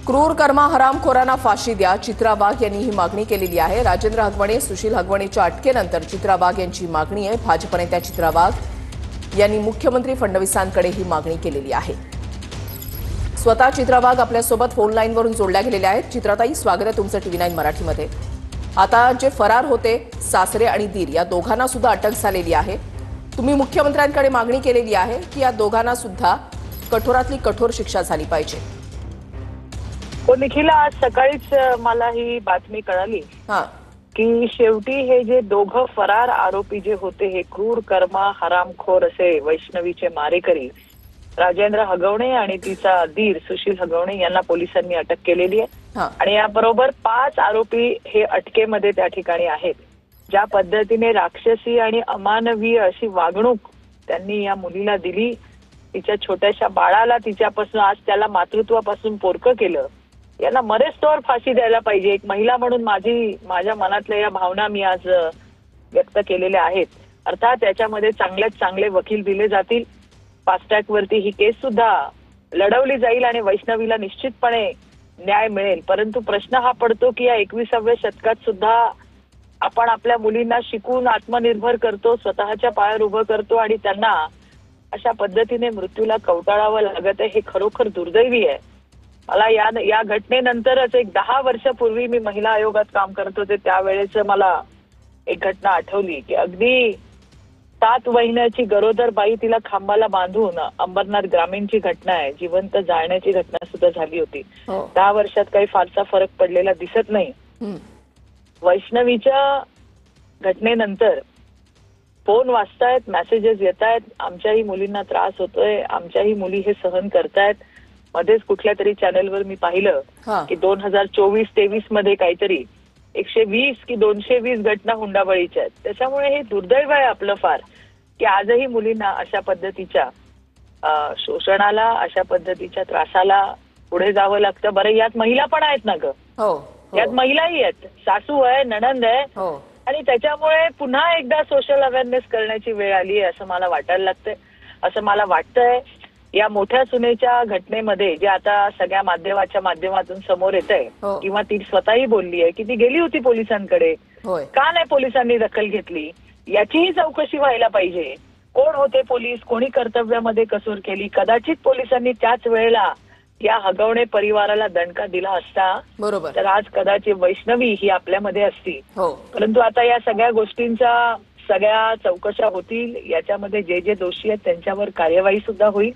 क्रूर कर्मा हरामखोरांना फाशी द्या, चित्रा वाघ यांनी ही मागणी केलेली आहे। राजेंद्र हगवणे, सुशील हगवणेच्या अटकेनंतर चित्रा वाघ यांची मागणी आहे। भाजप नेत्या चित्रा वाघ यांनी मुख्यमंत्री फडणवीसांकडे ही मागणी केलेली आहे। स्वतः चित्रा वाघ आपल्यासोबत फोन लाईनवरून जोडल्या गेलेल्या आहेत। चित्राताई, स्वागत आहे तुमचं TV9 मराठीमध्ये। आता जे फरार होते सासरे आणि दीर या दोघांना सुद्धा अटक झालेली आहे। तुम्ही मुख्यमंत्र्यांकडे मागणी केलेली आहे की या दोघांना सुद्धा कठोरातली कठोर शिक्षा झाली पाहिजे। निखिला, आज सकाळीच मला ही बातमी कळाली की शेवटी हे जे दोघं फरार आरोपी जे होते, हे क्रूर कर्मा हरामखोर असे वैष्णवीचे मारेकरी राजेंद्र हगवणे आणि तिचा दीर सुशील हगवणे यांना पोलिसांनी अटक केलेली आहे। आणि याबरोबर 5 आरोपी हे अटकेमध्ये त्या ठिकाणी आहेत। ज्या पद्धतीने राक्षसी आणि अमानवीय अशी वागणूक त्यांनी या मुलीला दिली, तिच्या छोट्याशा बाळाला तिच्यापासून आज त्याला मातृत्वापासून पोरकं केलं, यांना मरेस्तोवर फाशी द्यायला पाहिजे। एक महिला म्हणून माझ्या मनातल्या या भावना मी आज व्यक्त केलेल्या आहेत। अर्थात त्याच्यामध्ये चांगल्यात चांगले वकील दिले जातील। फास्ट ट्रॅक वरती ही केस सुद्धा लढवली जाईल आणि वैष्णवीला निश्चितपणे न्याय मिळेल। परंतु प्रश्न हा पडतो की या 21व्या शतकात सुद्धा आपण आपल्या मुलींना शिकून आत्मनिर्भर करतो, स्वतःच्या पायावर उभं करतो आणि त्यांना अशा पद्धतीने मृत्यूला कवटाळावं लागत आहे, हे खरोखर दुर्दैवी आहे। मला या घटनेनंतरच एक 10 वर्षापूर्वी मी महिला आयोगात काम करत होते, त्यावेळेस मला एक घटना आठवली की अगदी 7 महिन्याची गरोदर बाई तिला खांबाला बांधून अंबरनाथ ग्रामीणची घटना आहे, जिवंत जाळण्याची घटना सुद्धा झाली होती। 10 वर्षात काही फारसा फरक पडलेला दिसत नाही। वैष्णवीच्या घटनेनंतर फोन वाजतायत, मेसेजेस येत आहेत, आमच्याही मुलींना त्रास होतोय, आमच्याही मुली हे सहन करतायत। मध्येच कुठल्या तरी चॅनलवर मी पाहिलं की 2024-23 मध्ये काहीतरी 120 की 220 घटना हुंडाबळीच्या आहेत। त्याच्यामुळे हे दुर्दैव आहे आपलं फार की आजही मुलींना अशा पद्धतीच्या शोषणाला, अशा पद्धतीच्या त्रासाला पुढे जावं लागतं। बरं, यात महिला पण आहेत ना ग, यात महिलाही आहेत, सासू आहे, नणंद आहे, आणि त्याच्यामुळे पुन्हा एकदा सोशल अवेअरनेस करण्याची वेळ आली आहे असं मला वाटायला लागतंय। असं मला वाटतंय या मोठ्या सुनेच्या घटनेमध्ये जे आता सगळ्या माध्यमाच्या माध्यमातून समोर येत आहे, किंवा ती स्वतःही बोलली आहे की ती गेली होती पोलिसांकडे, का नाही पोलिसांनी दखल घेतली, याचीही चौकशी व्हायला पाहिजे। कोण होते पोलीस, कोणी कर्तव्यामध्ये कसूर केली, कदाचित पोलिसांनी त्याच वेळेला या हगवणे परिवाराला दणका दिला असता, बरोबर, तर आज कदाचित वैष्णवी ही आपल्यामध्ये असती। परंतु आता या सगळ्या गोष्टींचा सगळ्या चौकशा होतील, याच्यामध्ये जे जे दोषी आहेत त्यांच्यावर कार्यवाही सुद्धा होईल।